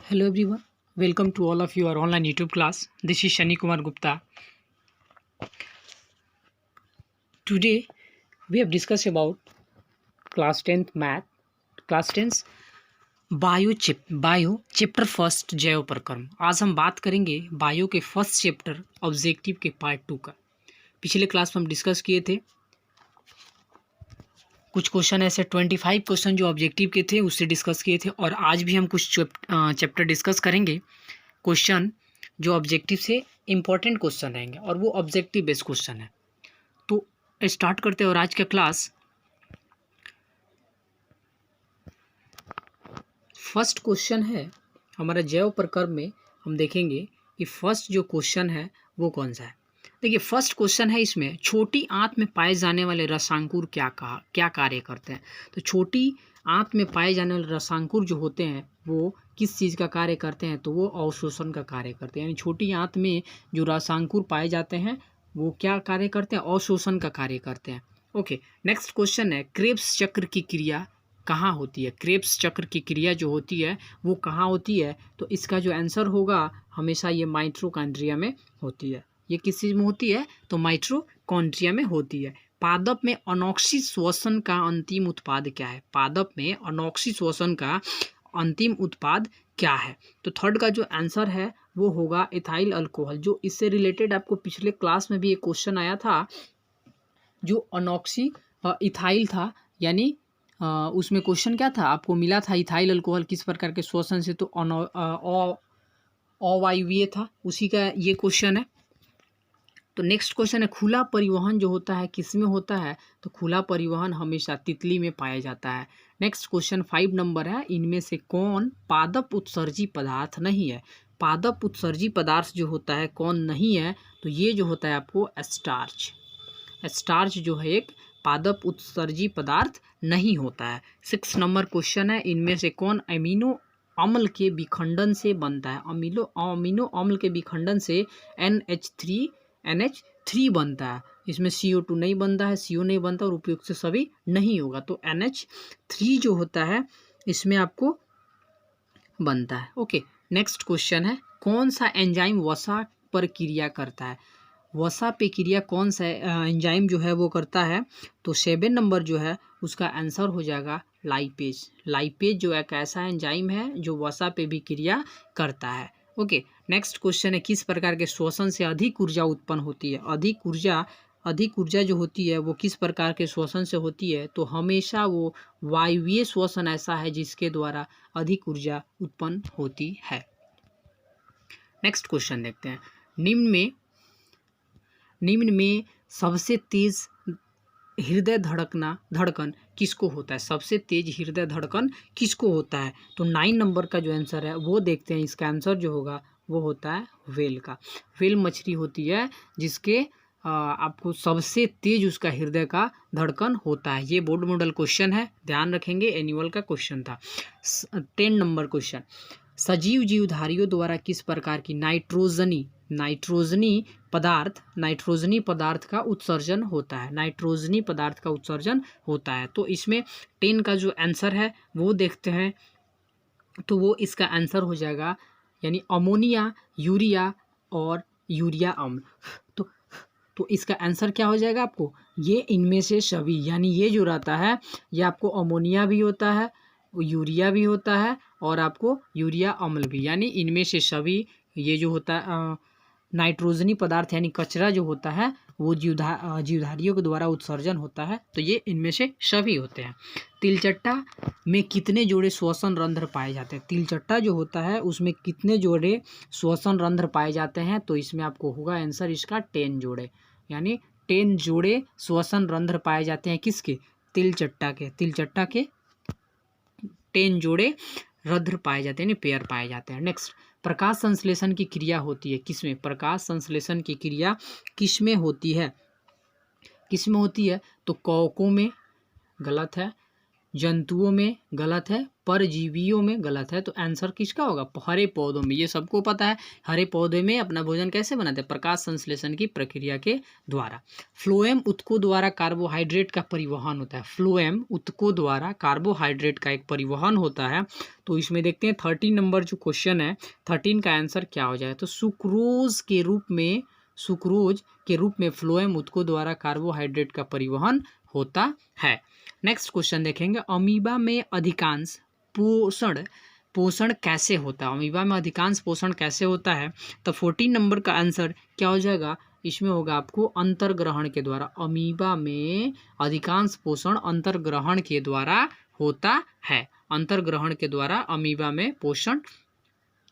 Hello everyone, welcome to all of your online YouTube class. This is Shani Kumar Gupta. Today we have discussed about class 10th math, class 10th bio chapter first जैव प्रक्रम। आज हम बात करेंगे bio के first chapter objective के part 2 का। पिछले क्लास में हम डिस्कस किए थे कुछ क्वेश्चन ऐसे 25 क्वेश्चन जो ऑब्जेक्टिव के थे उससे डिस्कस किए थे, और आज भी हम कुछ चैप्टर डिस्कस करेंगे क्वेश्चन जो ऑब्जेक्टिव से इम्पोर्टेंट क्वेश्चन रहेंगे और वो ऑब्जेक्टिव बेस्ड क्वेश्चन है। तो स्टार्ट करते हैं। और आज का क्लास फर्स्ट क्वेश्चन है हमारा जैव प्रक्रम में। हम देखेंगे कि फर्स्ट जो क्वेश्चन है वो कौन सा है। देखिए फर्स्ट क्वेश्चन है, इसमें छोटी आंत में पाए जाने वाले रसांकुर क्या कार्य करते हैं। तो छोटी आंत में पाए जाने वाले रसांकुर जो होते हैं वो किस चीज़ का कार्य करते हैं, तो वो अवशोषण का कार्य करते हैं। यानी छोटी आंत में जो रसांकुर पाए जाते हैं वो क्या कार्य करते हैं, अवशोषण का कार्य करते हैं। ओके, नेक्स्ट क्वेश्चन है क्रेब्स चक्र की क्रिया कहाँ होती है। क्रेब्स चक्र की क्रिया जो होती है वो कहाँ होती है, तो इसका जो आंसर होगा हमेशा ये माइटोकॉन्ड्रिया में होती है। ये किस चीज़ में होती है, तो माइटोकॉन्ड्रिया में होती है। पादप में अनोक्सी श्वसन का अंतिम उत्पाद क्या है। पादप में अनोक्सी श्वसन का अंतिम उत्पाद क्या है, तो थर्ड का जो आंसर है वो होगा इथाइल अल्कोहल। जो इससे रिलेटेड आपको पिछले क्लास में भी एक क्वेश्चन आया था जो अनोक्सी इथाइल था, यानी उसमें क्वेश्चन क्या था आपको मिला था, इथाइल अल्कोहल किस प्रकार के श्वसन से, तो अवायवीय था, उसी का ये क्वेश्चन है। तो नेक्स्ट क्वेश्चन है खुला परिवहन जो होता है किस में होता है, तो खुला परिवहन हमेशा तितली में पाया जाता है। नेक्स्ट क्वेश्चन 5 नंबर है, इनमें से कौन पादप उत्सर्जी पदार्थ नहीं है। पादप उत्सर्जी पदार्थ जो होता है कौन नहीं है, तो ये जो होता है आपको स्टार्च। स्टार्च जो है एक पादप उत्सर्जी पदार्थ नहीं होता है। 6 नंबर क्वेश्चन है, इनमें से कौन अमीनो अम्ल के विखंडन से बनता है। अमीनो अम्ल के विखंडन से NH3 बनता है। इसमें CO2 नहीं बनता है, CO नहीं बनता और उपयुक्त से सभी नहीं होगा, तो NH3 जो होता है इसमें आपको बनता है। ओके, नेक्स्ट क्वेश्चन है कौन सा एंजाइम वसा पर क्रिया करता है। वसा पे क्रिया कौन सा एंजाइम जो है वो करता है, तो 7 नंबर जो है उसका आंसर हो जाएगा लाइपेज। लाइपेज जो एक ऐसा एंजाइम है जो वसा पे भी क्रिया करता है। ओके, नेक्स्ट क्वेश्चन है किस प्रकार के श्वसन से अधिक ऊर्जा उत्पन्न होती है। अधिक ऊर्जा जो होती है वो किस प्रकार के श्वसन से होती है, तो हमेशा वो वायवीय श्वसन ऐसा है जिसके द्वारा अधिक ऊर्जा उत्पन्न होती है। नेक्स्ट क्वेश्चन देखते हैं, निम्न में सबसे तेज हृदय धड़कन किसको होता है। सबसे तेज हृदय धड़कन किसको होता है, तो 9 नंबर का जो आंसर है वो देखते हैं। इसका आंसर जो होगा वो होता है व्हेल का। व्हेल मछली होती है जिसके आपको सबसे तेज उसका हृदय का धड़कन होता है। ये बोर्ड मॉडल क्वेश्चन है, ध्यान रखेंगे, एनुअल का क्वेश्चन था। 10 नंबर क्वेश्चन, सजीव जीवधारियों द्वारा किस प्रकार की नाइट्रोजनी पदार्थ का उत्सर्जन होता है। नाइट्रोजनी पदार्थ का उत्सर्जन होता है, तो इसमें 10 का जो आंसर है वो देखते हैं, तो वो इसका आंसर हो जाएगा यानी अमोनिया, यूरिया और यूरिया अम्ल। तो इसका आंसर क्या हो जाएगा आपको, ये इनमें से सभी, यानी ये जो रहता है ये आपको अमोनिया भी होता है, यूरिया भी होता है और आपको यूरिया अम्ल भी, यानी इनमें से सभी ये जो होता है नाइट्रोजनी पदार्थ यानी कचरा जो होता है वो जीवधारियों के द्वारा उत्सर्जन होता है, तो ये इनमें से सभी होते हैं। तिलचट्टा में कितने जोड़े श्वसन रंध्र पाए जाते हैं। तिलचट्टा जो होता है उसमें कितने जोड़े श्वसन रंध्र पाए जाते हैं, तो इसमें आपको होगा आंसर इसका 10 जोड़े, यानी 10 जोड़े श्वसन रंध्र पाए जाते हैं किसके, तिलचट्टा के 10 जोड़े रंध्र पाए जाते हैं, यानी पेयर पाए जाते हैं। नेक्स्ट, प्रकाश संश्लेषण की क्रिया होती है किसमें। प्रकाश संश्लेषण की क्रिया किसमें होती है, तो कवकों में, गलत है, जंतुओं में गलत है, परजीवियों में गलत है। तो आंसर किसका होगा? हरे पौधों में। ये सबको पता है, हरे पौधे में अपना भोजन कैसे बनाते हैं? प्रकाश संश्लेषण की प्रक्रिया के द्वारा। फ्लोएम ऊतकों द्वारा कार्बोहाइड्रेट का परिवहन होता है। फ्लोएम ऊतकों द्वारा कार्बोहाइड्रेट का एक परिवहन होता है। तो इसमें देखते हैं 13 नंबर जो क्वेश्चन है, 13 का आंसर क्या हो जाए? तो सुक्रोज के रूप में फ्लोएम ऊतकों द्वारा कार्बोहाइड्रेट का परिवहन होता है। नेक्स्ट क्वेश्चन देखेंगे, अमीबा में अधिकांश पोषण कैसे होता है? अमीबा में अधिकांश पोषण कैसे होता है? तो 14 नंबर का आंसर क्या हो जाएगा? इसमें होगा आपको अंतर्ग्रहण के द्वारा। अमीबा में अधिकांश पोषण अंतर्ग्रहण के द्वारा होता है। अंतर्ग्रहण के द्वारा अमीबा में पोषण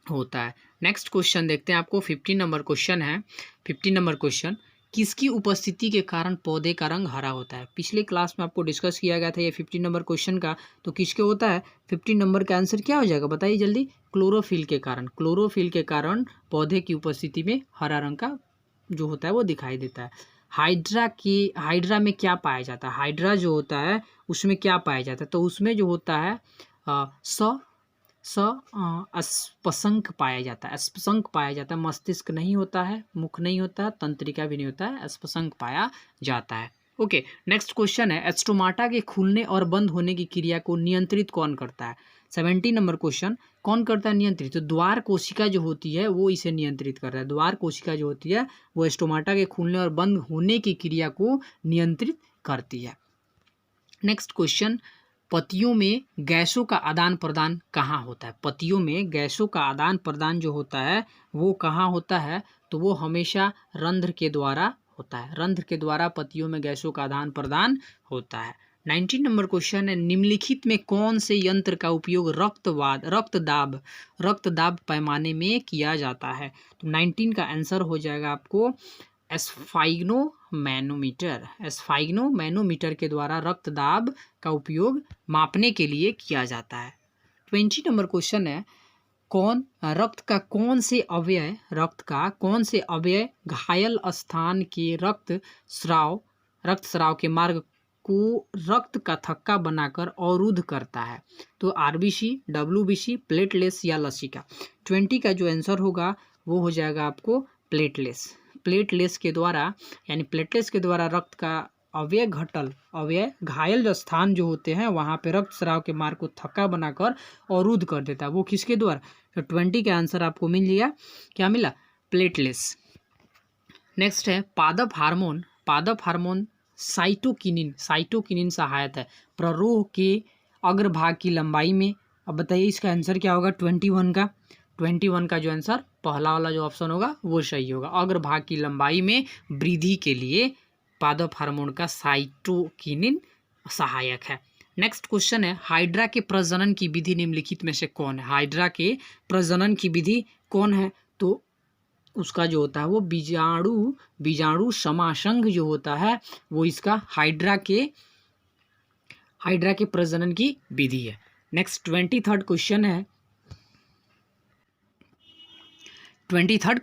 होता है। नेक्स्ट क्वेश्चन देखते हैं, आपको 15 नंबर क्वेश्चन है। 15 नंबर क्वेश्चन, किसकी उपस्थिति के कारण पौधे का रंग हरा होता है? पिछले क्लास में आपको डिस्कस किया गया था ये 15 नंबर क्वेश्चन का। तो किसके होता है? 15 नंबर का आंसर क्या हो जाएगा? बताइए जल्दी। क्लोरोफिल के कारण। क्लोरोफिल के कारण पौधे की उपस्थिति में हरा रंग का जो होता है वो दिखाई देता है। हाइड्रा में क्या पाया जाता है? हाइड्रा जो होता है उसमें क्या पाया जाता है? तो उसमें जो होता है अस्पशंख पाया जाता है। अस्पशंख पाया जाता है। मस्तिष्क नहीं होता है, मुख नहीं होता है, तंत्रिका भी नहीं होता है, अस्पशंख पाया जाता है। ओके, नेक्स्ट क्वेश्चन है, एस्टोमाटा के खुलने और बंद होने की क्रिया को नियंत्रित कौन करता है? 17 नंबर क्वेश्चन, कौन करता है नियंत्रित? तो द्वार कोशिका जो होती है वो इसे नियंत्रित करता है। द्वार कोशिका जो होती है वो एस्टोमाटा के खुलने और बंद होने की क्रिया को नियंत्रित करती है। नेक्स्ट क्वेश्चन, पत्तियों में गैसों का आदान प्रदान कहाँ होता है? पत्तियों में गैसों का आदान प्रदान जो होता है वो कहाँ होता है? तो वो हमेशा रंध्र के द्वारा होता है। रंध्र के द्वारा पत्तियों में गैसों का आदान प्रदान होता है। 19 नंबर क्वेश्चन है, निम्नलिखित में कौन से यंत्र का उपयोग रक्तदाब पैमाने में किया जाता है? तो 19 का आंसर हो जाएगा आपको एस्फाइग्नोमैनोमीटर। एस्फाइग्नोमैनोमीटर के द्वारा रक्तदाब का उपयोग मापने के लिए किया जाता है। 20 नंबर क्वेश्चन है, रक्त का कौन से अवयव घायल स्थान के रक्तस्राव के मार्ग को रक्त का थक्का बनाकर अवरुद्ध करता है? तो आरबीसी, डब्ल्यूबीसी, प्लेटलेस या लसिका। 20 का जो आंसर होगा वो हो जाएगा आपको प्लेटलेस के द्वारा, यानी प्लेटलेस के द्वारा रक्त का अवयव घायल जो स्थान जो होते हैं वहाँ पे रक्त स्राव के मार्ग को थक्का बनाकर अवरुद्ध कर देता है। वो किसके द्वारा? तो 20 का आंसर आपको मिल गया, क्या मिला? प्लेटलेस। नेक्स्ट है, पादप हार्मोन साइटोकिनिन सहायक है प्ररोह के अग्रभाग की लंबाई में। अब बताइए इसका आंसर क्या होगा? 21 का जो आंसर पहला वाला जो ऑप्शन होगा वो सही होगा। अग्रभाग की लंबाई में वृद्धि के लिए पादप हार्मोन का साइटोकिनिन सहायक है। नेक्स्ट क्वेश्चन है, हाइड्रा के प्रजनन की विधि निम्नलिखित में से कौन है? हाइड्रा के प्रजनन की विधि कौन है? तो उसका जो होता है वो बीजाणु समासंघ जो होता है वो इसका हाइड्रा के प्रजनन की विधि है। नेक्स्ट 23rd क्वेश्चन है। 23rd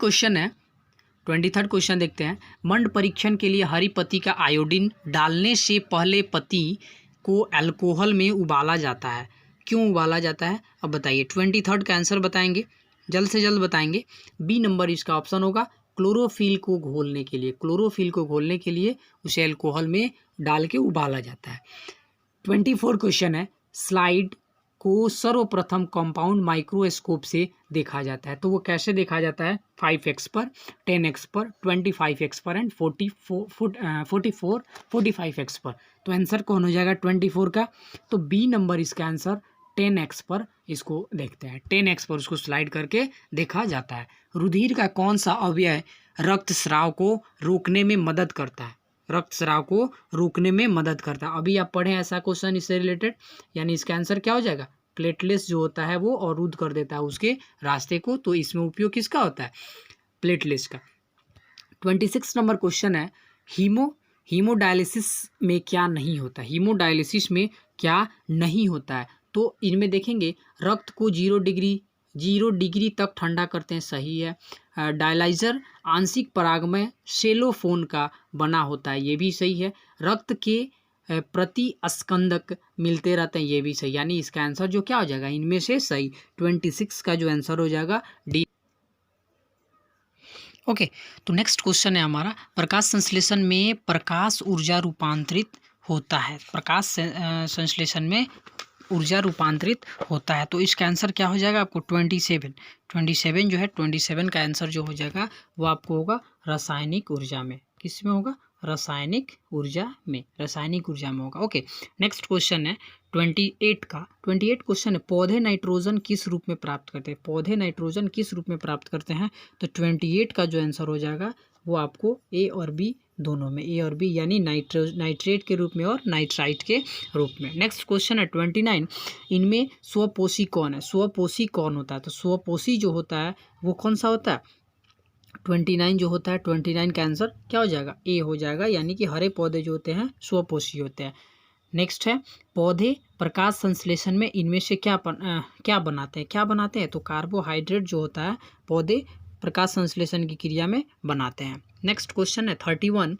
क्वेश्चन देखते हैं, मंड परीक्षण के लिए हरी पत्ती का आयोडीन डालने से पहले पत्ती को अल्कोहल में उबाला जाता है। क्यों उबाला जाता है? अब बताइए। 23rd का आंसर बताएंगे, जल्द से जल्द बताएंगे। बी नंबर इसका ऑप्शन होगा, क्लोरोफिल को घोलने के लिए उसे अल्कोहल में डाल के उबाला जाता है। 24 क्वेश्चन है, स्लाइड को सर्वप्रथम कंपाउंड माइक्रोस्कोप से देखा जाता है। तो वो कैसे देखा जाता है? 5x पर, 10x पर, 25x पर एंड 45x पर। तो आंसर कौन हो जाएगा 24 का? तो बी नंबर इसका आंसर 10x पर इसको देखते हैं। 10x पर उसको स्लाइड करके देखा जाता है। रुधिर का कौन सा अवयव रक्तस्राव को रोकने में मदद करता है? अभी आप पढ़ें ऐसा क्वेश्चन इससे रिलेटेड, यानी इसका आंसर क्या हो जाएगा? प्लेटलेस जो होता है वो अवरुद्ध कर देता है उसके रास्ते को। तो इसमें उपयोग किसका होता है? प्लेटलेस का। 26 नंबर क्वेश्चन है, हीमोडायलिसिस में क्या नहीं होता है? तो इनमें देखेंगे रक्त को 0 डिग्री तक ठंडा करते हैं, सही है। डायलाइजर आंशिक परागमय सेलोफोन का बना होता है, ये भी सही है। रक्त प्रति स्कंदक मिलते रहते हैं, ये भी सही। यानी इसका आंसर जो क्या हो जाएगा, इनमें से सही 26 का जो आंसर हो जाएगा डी। ओके, तो नेक्स्ट क्वेश्चन है हमारा, प्रकाश संश्लेषण में प्रकाश ऊर्जा रूपांतरित होता है। प्रकाश संश्लेषण में ऊर्जा रूपांतरित होता है, तो इसका आंसर क्या हो जाएगा आपको 27 जो है 27 का आंसर जो हो जाएगा वो आपको होगा रासायनिक ऊर्जा में। किस में होगा, रासायनिक ऊर्जा में, रासायनिक ऊर्जा में होगा। ओके, नेक्स्ट क्वेश्चन है 28 क्वेश्चन है, पौधे नाइट्रोजन किस रूप में प्राप्त करते हैं। पौधे नाइट्रोजन किस रूप में प्राप्त करते हैं, तो 28 का जो आंसर हो जाएगा वो आपको ए और बी दोनों में, ए और बी यानी नाइट्रेट के रूप में और नाइट्राइट के रूप में। नेक्स्ट क्वेश्चन है 29, इनमें स्वपोषी कौन है। स्वपोषी कौन होता है, तो स्वपोषी जो होता है वो कौन सा होता है, 29 जो होता है 29 का आंसर क्या हो जाएगा, ए हो जाएगा, यानी कि हरे पौधे जो होते हैं स्वपोषी होते हैं। नेक्स्ट है, पौधे प्रकाश संश्लेषण में इनमें से क्या बनाते हैं, तो कार्बोहाइड्रेट जो होता है पौधे प्रकाश संश्लेषण की क्रिया में बनाते हैं। नेक्स्ट क्वेश्चन है 31,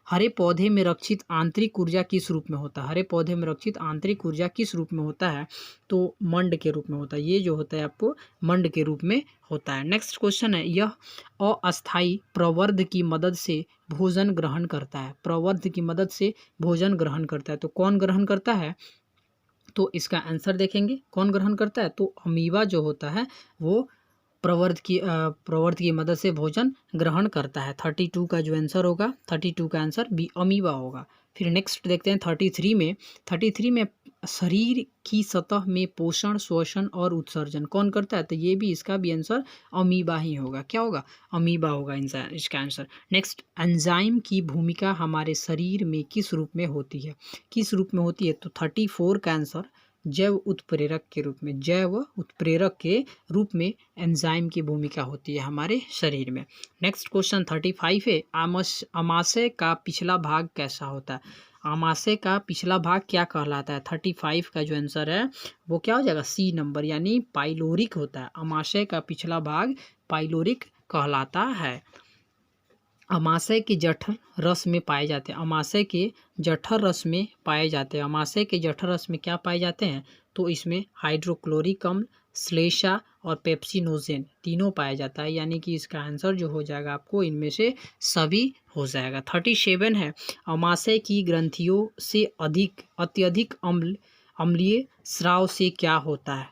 हरे पौधे में रक्षित आंतरिक ऊर्जा किस रूप में होता है। हरे पौधे में रक्षित आंतरिक ऊर्जा किस रूप में होता है, तो मंड के रूप में होता है। ये जो होता है आपको मंड के रूप में होता है। नेक्स्ट क्वेश्चन है, यह अस्थायी प्रवर्ध की मदद से भोजन ग्रहण करता है। प्रवर्ध की मदद से भोजन ग्रहण करता है, तो कौन ग्रहण करता है, तो इसका आंसर देखेंगे कौन ग्रहण करता है, तो अमीबा जो होता है वो प्रवर्ध की मदद से भोजन ग्रहण करता है। 32 का जो आंसर होगा, 32 का आंसर बी अमीबा होगा। फिर नेक्स्ट देखते हैं 33 में शरीर की सतह में पोषण, श्वसन और उत्सर्जन कौन करता है, तो ये भी इसका भी आंसर अमीबा ही होगा। क्या होगा, अमीबा होगा इसका आंसर। नेक्स्ट, एंजाइम की भूमिका हमारे शरीर में किस रूप में होती है, किस रूप में होती है, तो 34 का आंसर जैव उत्प्रेरक के रूप में एंजाइम की भूमिका होती है हमारे शरीर में। नेक्स्ट क्वेश्चन 35 है, आमाशय का पिछला भाग कैसा होता है। आमाशय का पिछला भाग क्या कहलाता है, 35 का जो आंसर है वो क्या हो जाएगा, सी नंबर, यानी पाइलोरिक होता है। आमाशय का पिछला भाग पाइलोरिक कहलाता है। अमाशय के जठर रस में पाए जाते हैं। अमाशय के जठर रस में पाए जाते हैं। अमाशय के जठर रस में क्या पाए जाते हैं, तो इसमें हाइड्रोक्लोरिक अम्ल, श्लेषा और पेप्सिनोजेन तीनों पाया जाता है, यानी कि इसका आंसर जो हो जाएगा आपको इनमें से सभी हो जाएगा। 37 है, अमाशय की ग्रंथियों से अत्यधिक अम्लीय स्राव से क्या होता है,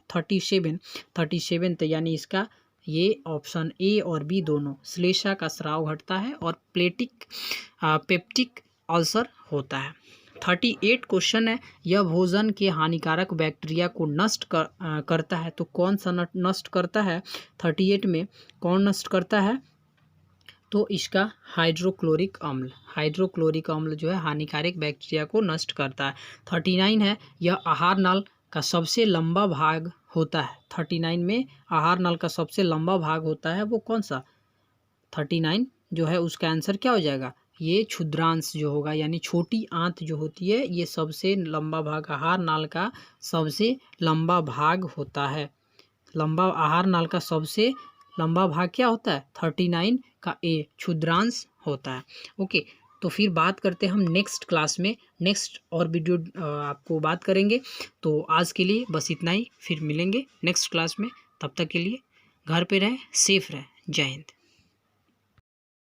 37 तो यानी इसका ये ऑप्शन ए और बी दोनों, श्लेषा का स्राव घटता है और पेप्टिक अल्सर होता है। 38 क्वेश्चन है, यह भोजन के हानिकारक बैक्टीरिया को नष्ट करता है, तो कौन सा नष्ट करता है, 38 में कौन नष्ट करता है, तो इसका हाइड्रोक्लोरिक अम्ल जो है हानिकारक बैक्टीरिया को नष्ट करता है। 39 है, यह आहार नाल का सबसे लंबा भाग होता है। 39 में आहार नल का सबसे लंबा भाग होता है वो कौन सा, 39 जो है उसका आंसर क्या हो जाएगा, ये क्षुद्रांश जो होगा, यानी छोटी आंत जो होती है ये सबसे लंबा भाग, आहार नाल का सबसे लंबा भाग होता है। आहार नाल का सबसे लंबा भाग क्या होता है, 39 का ए क्षुद्रांश होता है। ओके, तो फिर बात करते हैं हम नेक्स्ट क्लास में, नेक्स्ट और वीडियो आपको बात करेंगे। तो आज के लिए बस इतना ही, फिर मिलेंगे नेक्स्ट क्लास में। तब तक के लिए घर पे रहें, सेफ रहें। जय हिंद।